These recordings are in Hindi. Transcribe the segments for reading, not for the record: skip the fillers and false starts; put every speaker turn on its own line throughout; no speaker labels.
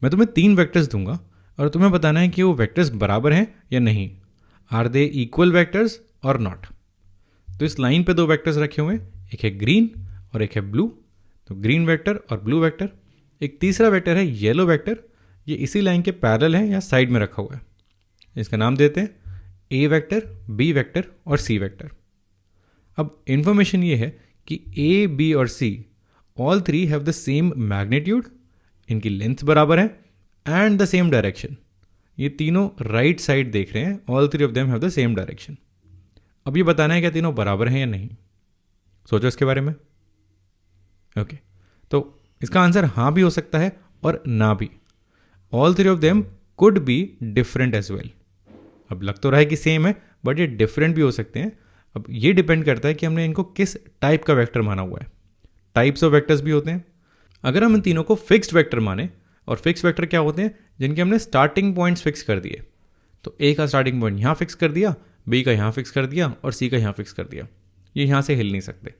मैं तुम्हें 3 वेक्टर्स दूंगा और तुम्हें बताना है कि वो वेक्टर्स बराबर हैं या नहीं। आर दे इक्वल वेक्टर्स और नॉट। तो इस लाइन पे 2 वेक्टर्स रखे हुए हैं, एक है ग्रीन और एक है ब्लू। तो ग्रीन वेक्टर और ब्लू वेक्टर। एक तीसरा वेक्टर है येलो वेक्टर, ये इसी लाइन के पैरेलल है या साइड में रखा हुआ है। इसका नाम देते हैं ए वेक्टर, बी वेक्टर और सी वेक्टर। अब इंफॉर्मेशन ये है कि ए, बी और C all 3 have the same magnitude, इनकी लेंथ बराबर है एंड द सेम डायरेक्शन। ये तीनों राइट साइड देख रहे हैं, all 3 of them have the same direction. अब ये बताना है क्या तीनों बराबर हैं या नहीं। सोचो इसके बारे में। ओके, तो इसका आंसर हाँ भी हो सकता है और ना भी। All 3 of them could be different as well. अब लग तो रहा है कि सेम है, बट ये डिफरेंट भी हो सकते हैं। अब ये डिपेंड करता है कि हमने इनको किस टाइप का वेक्टर माना हुआ है। टाइप्स ऑफ वेक्टर्स भी होते हैं। अगर हम इन तीनों को फिक्स्ड वेक्टर माने, और फिक्स वेक्टर क्या होते हैं, जिनके हमने स्टार्टिंग पॉइंट्स फिक्स कर दिए। तो ए का स्टार्टिंग पॉइंट यहाँ फिक्स कर दिया, बी का यहाँ फिक्स कर दिया और सी का यहाँ फिक्स कर दिया। ये यहाँ से हिल नहीं सकते।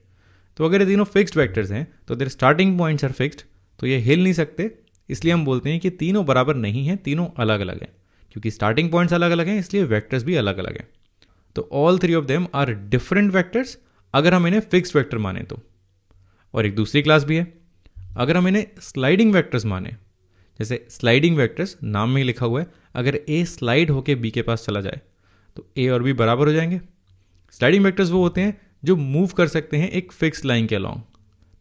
तो अगर ये तीनों फिक्स्ड वेक्टर्स हैं तो their starting points are fixed, तो ये हिल नहीं सकते। इसलिए हम बोलते हैं कि तीनों बराबर नहीं हैं, तीनों अलग अलग हैं। क्योंकि स्टार्टिंग पॉइंट्स अलग अलग हैं, इसलिए वेक्टर्स भी अलग अलग हैं। तो all 3 of them are different vectors अगर हम इन्हें फिक्स्ड वेक्टर माने तो। और एक दूसरी क्लास भी है, अगर हम इन्हें स्लाइडिंग वेक्टर्स माने। जैसे स्लाइडिंग वेक्टर्स नाम में ही लिखा हुआ है, अगर ए स्लाइड होके बी के पास चला जाए तो ए और बी बराबर हो जाएंगे। स्लाइडिंग वेक्टर्स वो होते हैं जो मूव कर सकते हैं एक फिक्स लाइन के अलॉन्ग।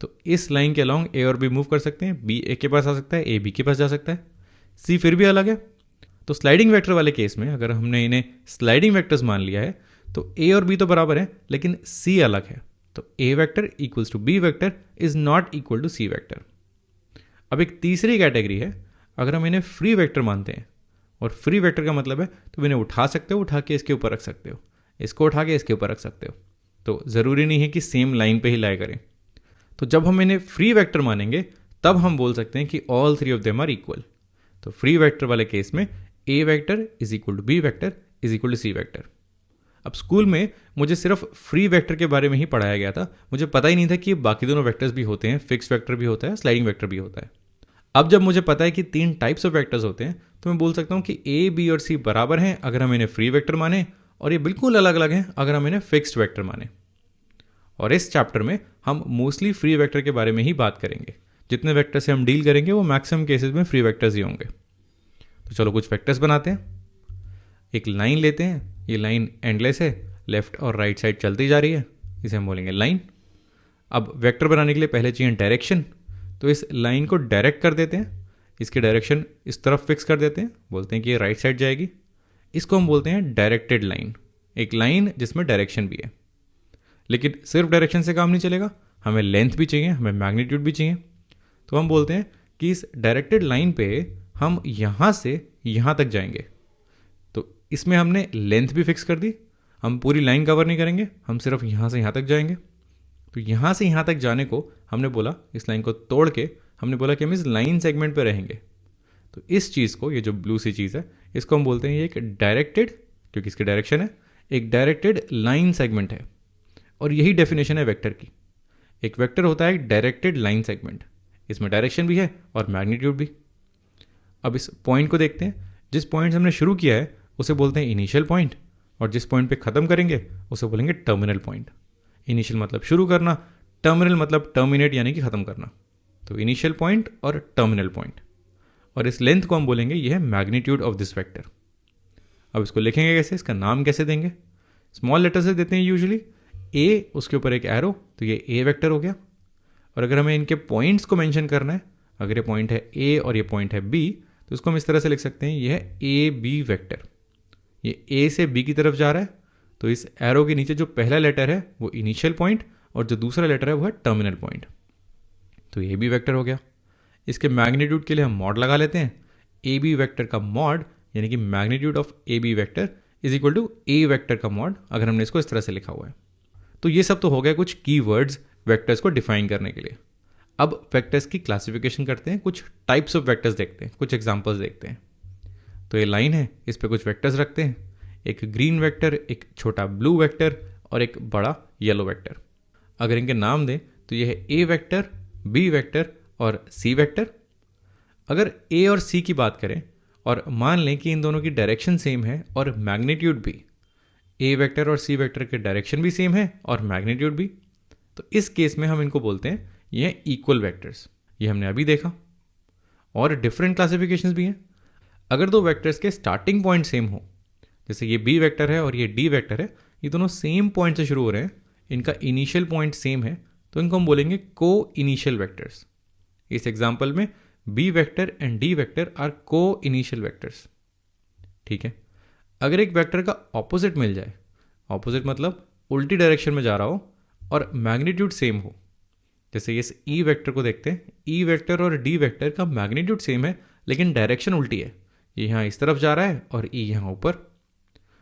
तो इस लाइन के अलॉन्ग ए और बी मूव कर सकते हैं, बी ए के पास आ सकता है, ए बी के पास जा सकता है। सी फिर भी अलग है। तो स्लाइडिंग वेक्टर वाले केस में अगर हमने इन्हें स्लाइडिंग वेक्टर्स मान लिया है तो ए और बी तो बराबर है, लेकिन सी अलग है। तो A vector equals to B vector is not equal to C vector. अब एक तीसरी कैटेगरी है, अगर हम इन्हें फ्री वेक्टर मानते हैं। और फ्री वेक्टर का मतलब है तुम इन्हें उठा सकते हो, उठा के इसके ऊपर रख सकते हो, इसको उठा के इसके ऊपर रख सकते हो। तो ज़रूरी नहीं है कि सेम लाइन पे ही लाया करें। तो जब हम इन्हें फ्री वेक्टर मानेंगे तब हम बोल सकते हैं कि all 3 of them are equal. तो फ्री वेक्टर वाले केस में A vector is equal to B vector is equal to C vector. अब स्कूल में मुझे सिर्फ फ्री वेक्टर के बारे में ही पढ़ाया गया था, मुझे पता ही नहीं था कि बाकी दोनों वेक्टर्स भी होते हैं, फिक्स वेक्टर भी होता है, स्लाइडिंग वेक्टर भी होता है। अब जब मुझे पता है कि 3 टाइप्स ऑफ वेक्टर्स होते हैं तो मैं बोल सकता हूँ कि ए, बी और सी बराबर हैं अगर हम इन्हें फ्री वेक्टर माने, और ये बिल्कुल अलग अलग हैं अगर हम इन्हें फिक्स्ड वेक्टर माने। और इस चैप्टर में हम मोस्टली फ्री वेक्टर के बारे में ही बात करेंगे। जितने वेक्टर से हम डील करेंगे वो मैक्सिमम केसेस में फ्री वेक्टर्स ही होंगे। तो चलो कुछ वेक्टर्स बनाते हैं। एक लाइन लेते हैं, ये लाइन एंडलेस है, लेफ्ट और राइट साइड चलती जा रही है, इसे हम बोलेंगे लाइन। अब वेक्टर बनाने के लिए पहले चाहिए डायरेक्शन। तो इस लाइन को डायरेक्ट कर देते हैं, इसकी डायरेक्शन इस तरफ फिक्स कर देते हैं, बोलते हैं कि ये राइट साइड जाएगी। इसको हम बोलते हैं डायरेक्टेड लाइन, एक लाइन जिसमें डायरेक्शन भी है। लेकिन सिर्फ डायरेक्शन से काम नहीं चलेगा, हमें लेंथ भी चाहिए, हमें मैग्नीट्यूड भी चाहिए। तो हम बोलते हैं कि इस डायरेक्टेड लाइन पे हम यहाँ से यहाँ तक जाएंगे। तो इसमें हमने लेंथ भी फिक्स कर दी, हम पूरी लाइन कवर नहीं करेंगे, हम सिर्फ यहाँ से यहाँ तक जाएंगे। तो यहाँ से यहाँ तक जाने को हमने बोला, इस लाइन को तोड़ के हमने बोला कि हम इस लाइन सेगमेंट पे रहेंगे। तो इस चीज़ को, ये जो ब्लू सी चीज़ है, इसको हम बोलते हैं ये एक डायरेक्टेड, क्योंकि इसकी डायरेक्शन है, एक डायरेक्टेड लाइन सेगमेंट है। और यही डेफिनेशन है वेक्टर की। एक वेक्टर होता है एक डायरेक्टेड लाइन सेगमेंट, इसमें डायरेक्शन भी है और मैग्नीट्यूड भी। अब इस पॉइंट को देखते हैं, जिस पॉइंट से हमने शुरू किया है उसे बोलते हैं इनिशियल पॉइंट, और जिस पॉइंट पे ख़त्म करेंगे उसे बोलेंगे टर्मिनल पॉइंट। इनिशियल मतलब शुरू करना, टर्मिनल मतलब टर्मिनेट यानी कि ख़त्म करना। तो इनिशियल पॉइंट और टर्मिनल पॉइंट। और इस लेंथ को हम बोलेंगे ये है मैग्नीट्यूड ऑफ दिस वेक्टर। अब इसको लिखेंगे कैसे, इसका नाम कैसे देंगे? स्मॉल लेटर से देते हैं यूजुअली, ए उसके ऊपर एक एरो, तो ये ए वेक्टर हो गया। और अगर हमें इनके पॉइंट्स को मेंशन करना है, अगर ये पॉइंट है ए और ये पॉइंट है बी, तो इसको हम इस तरह से लिख सकते हैं, ये है ए बी वेक्टर। ये ए से बी की तरफ जा रहा है, तो इस एरो के नीचे जो पहला लेटर है वो इनिशियल पॉइंट और जो दूसरा लेटर है वो है टर्मिनल पॉइंट। तो ए बी वेक्टर हो गया। इसके मैग्नीट्यूड के लिए हम मॉड लगा लेते हैं। ए बी वेक्टर का मॉड यानी कि magnitude of A B vector is equal to A vector का मॉड, अगर हमने इसको इस तरह से लिखा हुआ है। तो ये सब तो हो गया कुछ कीवर्ड्स वेक्टर्स को डिफाइन करने के लिए। अब वेक्टर्स की क्लासिफिकेशन करते हैं, कुछ टाइप्स ऑफ वेक्टर्स देखते हैं, कुछ एग्जांपल्स देखते हैं। तो ये लाइन है, इस पर कुछ वेक्टर्स रखते हैं, एक ग्रीन वेक्टर, एक छोटा ब्लू वेक्टर और एक बड़ा येलो वेक्टर। अगर इनके नाम दें तो ये है ए वेक्टर, बी वेक्टर और सी वेक्टर। अगर ए और सी की बात करें और मान लें कि इन दोनों की डायरेक्शन सेम है और मैग्नीट्यूड भी, ए वेक्टर और सी वेक्टर के डायरेक्शन भी सेम है और मैग्नीट्यूड भी, तो इस केस में हम इनको बोलते हैं ये इक्वल वेक्टर्स। ये हमने अभी देखा। और डिफरेंट क्लासिफिकेशंस भी हैं। अगर दो वेक्टर्स के स्टार्टिंग पॉइंट सेम हो, जैसे ये बी वेक्टर है और ये डी वेक्टर है, ये दोनों सेम पॉइंट से शुरू हो रहे हैं, इनका इनिशियल पॉइंट सेम है, तो इनको हम बोलेंगे को इनिशियल वेक्टर्स। इस एग्जाम्पल में B vector and D vector are coinitial vectors. ठीक है। अगर एक वेक्टर का ऑपोजिट मिल जाए, ऑपोजिट मतलब उल्टी डायरेक्शन में जा रहा हो और मैग्नीट्यूड सेम हो, जैसे इस ई वेक्टर को देखते हैं, ई वेक्टर और डी वेक्टर का मैग्नीट्यूड सेम है लेकिन डायरेक्शन उल्टी है, ये यहाँ इस तरफ जा रहा है और ई यहाँ ऊपर,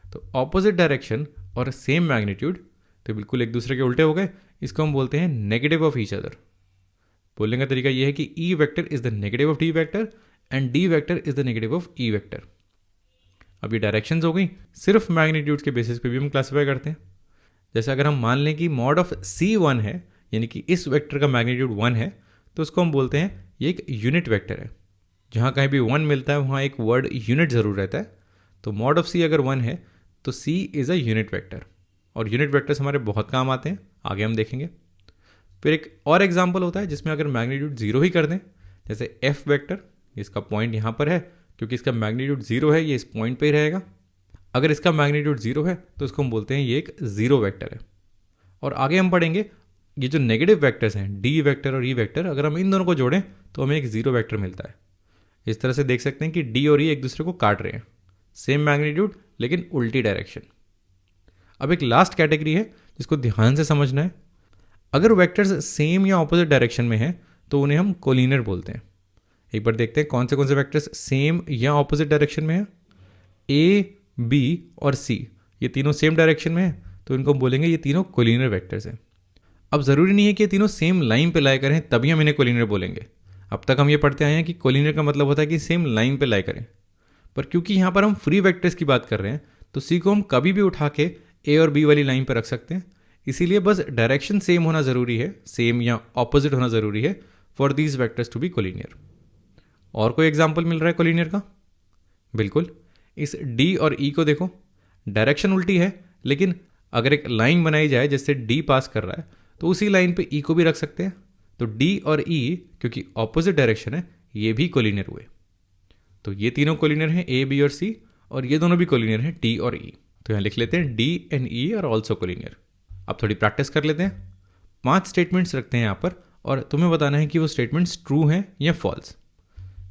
तो ऑपोजिट डायरेक्शन और सेम मैग्नीट्यूड तो बिल्कुल एक दूसरे के उल्टे हो गए, इसको हम बोलते हैं नेगेटिव ऑफ ईच अदर। बोलने का तरीका यह है कि E vector is the negative of D vector and D vector is the negative of E vector. अब ये डायरेक्शंस हो गई, सिर्फ मैग्नीट्यूड्स के बेसिस पे भी हम क्लासीफाई करते हैं। जैसे अगर हम मान लें कि मॉड ऑफ सी 1 है, यानी कि इस वेक्टर का मैग्नीट्यूड 1 है, तो उसको हम बोलते हैं ये एक यूनिट वेक्टर है। जहाँ कहीं भी 1 मिलता है वहाँ एक वर्ड यूनिट ज़रूर रहता है। तो मॉड ऑफ सी अगर 1 है तो सी इज़ अ यूनिट वेक्टर, और यूनिट वेक्टर्स हमारे बहुत काम आते हैं, आगे हम देखेंगे। फिर एक और एग्जाम्पल होता है जिसमें अगर मैग्नीट्यूड 0 ही कर दें, जैसे एफ वेक्टर, इसका पॉइंट यहाँ पर है, क्योंकि इसका मैग्नीट्यूड 0 है, ये इस पॉइंट पे ही रहेगा। अगर इसका मैग्नीट्यूड 0 है तो इसको हम बोलते हैं ये एक ज़ीरो वेक्टर है। और आगे हम पढ़ेंगे ये जो नेगेटिव वेक्टर्स हैं, डी वेक्टर और ई वेक्टर, अगर हम इन दोनों को जोड़ें तो हमें एक ज़ीरो वेक्टर मिलता है। इस तरह से देख सकते हैं कि डी और ई एक दूसरे को काट रहे हैं, सेम मैग्नीट्यूड लेकिन उल्टी डायरेक्शन। अब एक लास्ट कैटेगरी है जिसको ध्यान से समझना है। अगर वेक्टर्स सेम या ऑपोजिट डायरेक्शन में हैं तो उन्हें हम कोलिनियर बोलते हैं। एक बार देखते हैं कौन से वेक्टर्स सेम या ऑपोजिट डायरेक्शन में हैं। ए, बी और सी ये तीनों सेम डायरेक्शन में हैं, तो इनको हम बोलेंगे ये तीनों कोलिनियर वेक्टर्स हैं। अब ज़रूरी नहीं है कि ये तीनों सेम लाइन पे लाई करें तभी हम इन्हें कोलिनियर बोलेंगे। अब तक हम ये पढ़ते आए हैं कि कोलिनियर का मतलब होता है कि सेम लाइन पे लाई करें, पर क्योंकि यहाँ पर हम फ्री वेक्टर्स की बात कर रहे हैं तो सी को हम कभी भी उठा के ए और बी वाली लाइन पर रख सकते हैं। इसीलिए बस डायरेक्शन सेम होना ज़रूरी है, सेम या ऑपोजिट होना ज़रूरी है for these vectors to be collinear. और कोई एग्जाम्पल मिल रहा है कोलिनियर का? बिल्कुल, इस डी और ई को देखो, डायरेक्शन उल्टी है, लेकिन अगर एक लाइन बनाई जाए जिससे डी पास कर रहा है तो उसी लाइन पे ई को भी रख सकते हैं। तो डी और ई क्योंकि ऑपोजिट डायरेक्शन है, ये भी कोलिनियर हुए। तो ये तीनों कोलिनियर हैं, ए, बी और सी, और ये दोनों भी कोलिनियर हैं, डी और ई। तो यहाँ लिख लेते हैं D and E R also collinear. अब थोड़ी प्रैक्टिस कर लेते हैं। 5 स्टेटमेंट्स रखते हैं यहाँ पर और तुम्हें बताना है कि वो स्टेटमेंट्स ट्रू हैं या फॉल्स।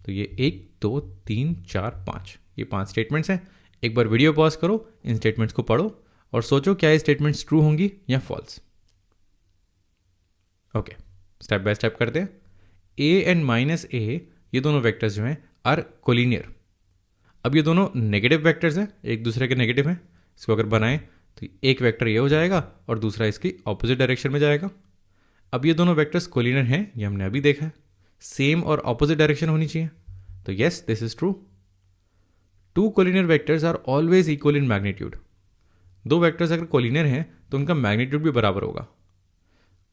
तो ये 1, 2, 3, 4, 5 ये 5 स्टेटमेंट्स हैं। एक बार वीडियो पॉज करो, इन स्टेटमेंट्स को पढ़ो और सोचो क्या ये स्टेटमेंट्स ट्रू होंगी या false. Okay, step by step करते हैं। ए एंड माइनस ए ये दोनों वेक्टर्स जो हैं आर कोलिनियर। अब ये दोनों नेगेटिव वेक्टर्स हैं, एक दूसरे के नेगेटिव हैं। इसको अगर बनाएं तो एक वेक्टर ये हो जाएगा और दूसरा इसकी ऑपोजिट डायरेक्शन में जाएगा। अब ये दोनों वेक्टर्स कोलिनियर हैं, ये हमने अभी देखा है। सेम और ऑपोजिट डायरेक्शन होनी चाहिए, तो yes this is true. 2 collinear vectors are always equal in magnitude. 2 vectors अगर कोलिनियर हैं तो उनका मैग्नीट्यूड भी बराबर होगा।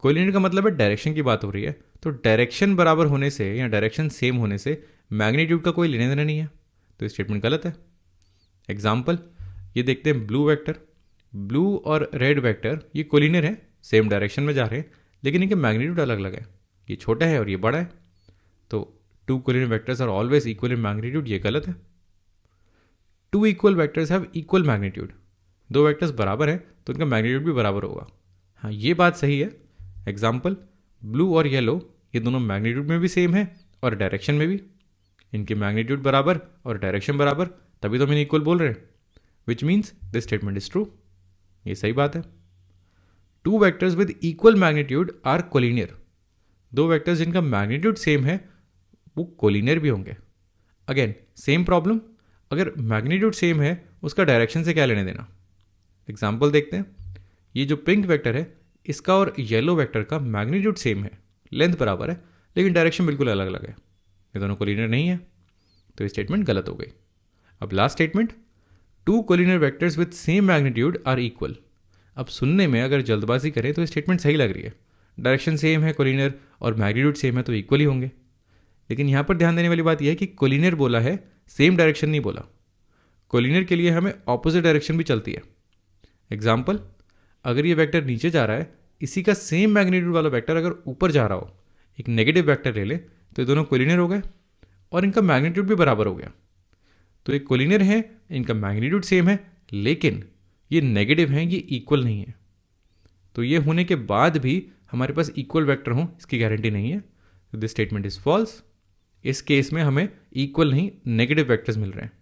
कोलिनियर का मतलब है डायरेक्शन की बात हो रही है, तो डायरेक्शन बराबर होने से या डायरेक्शन सेम होने से मैग्नीट्यूड का कोई लेना देना नहीं है, तो स्टेटमेंट गलत है। एग्जाम्पल ये देखते हैं, ब्लू वेक्टर, ब्लू और रेड वेक्टर ये कोलिनियर है, सेम डायरेक्शन में जा रहे हैं, लेकिन इनके मैग्नीट्यूड अलग अलग है। ये छोटा है और ये बड़ा है, तो 2 collinear vectors are always equal in magnitude, ये गलत है। 2 equal vectors have equal magnitude. 2 vectors बराबर हैं तो उनका मैग्नीट्यूड भी बराबर होगा। हाँ, ये बात सही है। एग्जाम्पल ब्लू और येलो ये दोनों मैग्नीट्यूड में भी सेम है और डायरेक्शन में भी। इनके मैग्नीट्यूड बराबर और डायरेक्शन बराबर, तभी तो हम इन्हें इक्वल बोल रहे हैं, which means this statement is true. ये सही बात है। 2 vectors with equal magnitude are collinear. 2 vectors जिनका मैग्नीट्यूड सेम है वो कोलिनियर भी होंगे। अगेन सेम प्रॉब्लम, अगर मैग्नीट्यूड सेम है उसका डायरेक्शन से क्या लेने देना। एग्जाम्पल देखते हैं, ये जो पिंक वेक्टर है इसका और येलो वेक्टर का मैग्नीट्यूड सेम है, लेंथ बराबर है, लेकिन डायरेक्शन बिल्कुल अलग अलग है। ये दोनों कोलिनियर नहीं है, तो ये स्टेटमेंट गलत हो गई। अब last statement, 2 collinear vectors with same magnitude are equal. अब सुनने में अगर जल्दबाजी करें तो ये स्टेटमेंट सही लग रही है, डायरेक्शन सेम है कोलिनियर और मैग्नीट्यूड सेम है तो इक्वल ही होंगे। लेकिन यहाँ पर ध्यान देने वाली बात यह है कि कोलिनियर बोला है, सेम डायरेक्शन नहीं बोला। कोलिनियर के लिए हमें ऑपोजिट डायरेक्शन भी चलती है। एग्जाम्पल, अगर ये वेक्टर नीचे जा रहा है, इसी का सेम मैग्नीट्यूड वाला वेक्टर अगर ऊपर जा रहा हो, एक नेगेटिव वेक्टर ले ले, तो ये दोनों कोलिनियर हो गए और इनका मैग्नीट्यूड भी बराबर हो गया। तो ये कोलिनियर है, इनका मैग्नीट्यूड सेम है, लेकिन ये नेगेटिव हैं, ये इक्वल नहीं है। तो ये होने के बाद भी हमारे पास इक्वल वेक्टर हो, इसकी गारंटी नहीं है। तो दिस स्टेटमेंट इज फॉल्स। इस केस में हमें इक्वल नहीं नेगेटिव वेक्टर्स मिल रहे हैं।